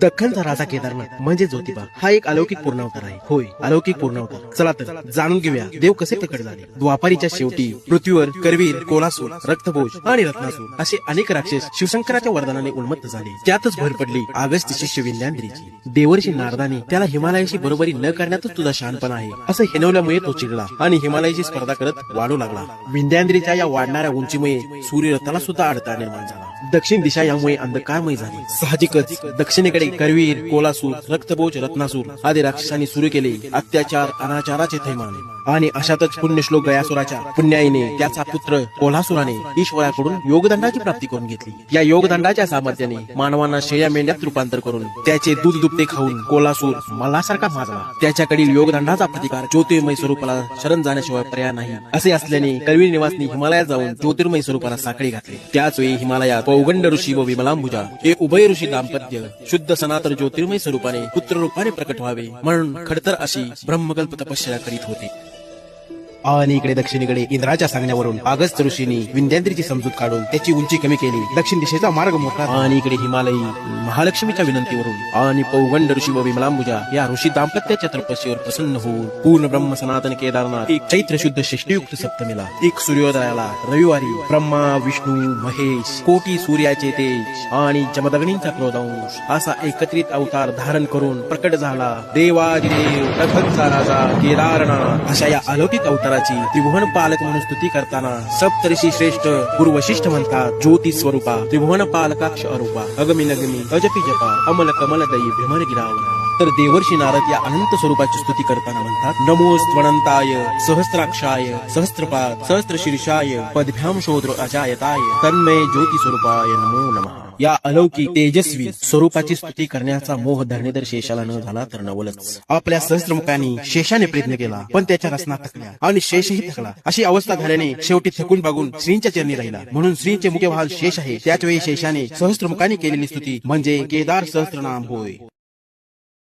दख्खनचा राजा केदारनाथ म्हणजे ज्योतिबा हा एक अलौकिक पूर्णावतार आहे. होय, अलौकिक पूर्णावतार. चला तर जाणून घेऊया देव कसे प्रकट झाले. द्वापारीच्या शेवटी पृथ्वीवर करवीर, कोलासूर, रक्तभोज आणि रत्नासूर असे अनेक राक्षस शिवशंकराच्या वरदानाने उन्मत्त झाले. त्यातच भर पडली आगस्त्य शिष्य विंध्याद्रीची. देवर्षी नारदाने त्याला हिमालयाशी बरोबरी न करण्यातच तुझा शहाणपणा आहे असं हिनवल्यामुळे तो चिडला आणि हिमालयाची स्पर्धा करत वाढू लागला. विंध्याद्रीच्या या वाढणाऱ्या उंचीमुळे सूर्यरथाला सुद्धा अडथळा निर्माण झाला. दक्षिण दिशा यामुळे अंधकारमय झाली. साहजिकच दक्षिणेकडे करवीर, कोलासूर, रक्तभोज, रत्नासूर आदी राक्षसांनी सुरू केले अत्याचार, अनाचाराचे थैमान. आणि अशातच पुण्यश्लोक गयासुराच्या पुण्याईने त्याचा पुत्र कोल्हासुराने ईश्वराकडून योगदंडाची प्राप्ती करून घेतली. या योगदंडाच्या सामर्थ्याने मानवांना शेया मेंढ्यात रूपांतर करून त्याचे दूध दुभते खाऊन कोल्हासूर मल्हासारखा माजला. त्याच्याकडील योगदंडाचा प्रतिकार ज्योतिर्मय स्वरूपाला शरण जाण्याशिवाय पर्याय नाही असे असल्याने करवीर निवासनी हिमालयात जाऊन ज्योतिर्मय स्वरूपाला साखळी घातली. त्याच वेळी हिमालयात पौगंड ऋषी व विमलांबुजा हे उभय ऋषी दाम्पत्य शुद्ध सनातन ज्योतिर्मय स्वरूपाने पुत्र रूपाने प्रकट व्हावे म्हणून खडतर अशी ब्रह्मकल्प तपश्चर्या करीत होते. आणि इकडे दक्षिणेकडे इंद्राच्या सांगण्यावरून अगस्त्य ऋषींनी विंध्याद्रीची समजूत काढून त्याची उंची कमी केली. दक्षिण दिशेचा मार्ग मोठा. आणि इकडे हिमालयी महालक्ष्मीच्या विनंतीवरून आणि पौगंड ऋषी व विमलांबुजा या ऋषी दाम्पत्याच्या तपस्येवर प्रसन्न होऊन पूर्ण ब्रह्म सनातन केदारनाथ एक चैत्र शुद्ध षष्टीयुक्त सप्तमीला एक सूर्योदयाला रविवारी ब्रह्मा, विष्णू, महेश, कोटी सूर्याचे तेज आणि जमदग्नींचा क्रोधांश असा एकत्रित अवतार धारण करून प्रकट झाला देवादिदेव दख्खनचा राजा केदारनाथ. अशा या अलौकिक अवताराची त्रिभुवन पालक म्हणून स्तुती करताना सप्तऋषी श्रेष्ठ गुरु वशिष्ठ म्हणतात ज्योती स्वरूपा त्रिभुवन पालकाक्ष अरूपा अगमी नगमी अजपी जपा अमल कमल दयी भ्रमर गिरावना. तर देवर्षी नारद या अनंत स्वरूपाची स्तुती करताना म्हणतात नमोस्त्वनंताय सहस्त्राक्षाय सहस्त्रपाद सहस्त्रशीर्षाय पदभ्याम शोद्र अजायताय तन्मय ज्योती स्वरूपाय नमो नमः. या अलौकिक तेजस्वी स्वरूपाची स्तुती करण्याचा मोह धरणीधर शेषाला न झाला तर नवलच. आपल्या सहस्त्रमुखांनी शेषाने प्रयत्न केला पण त्याच्या रचना थकल्या आणि शेषही थकला. अशी अवस्था झाल्याने शेवटी थकून बागून श्रींच्या चरणी राहिला. म्हणून श्रींचे मुख्य भाग शेष आहे. त्याच वेळी शेषाने सहस्त्रमुखांनी केलेली स्तुती म्हणजे केदार सहस्त्रनाम होय.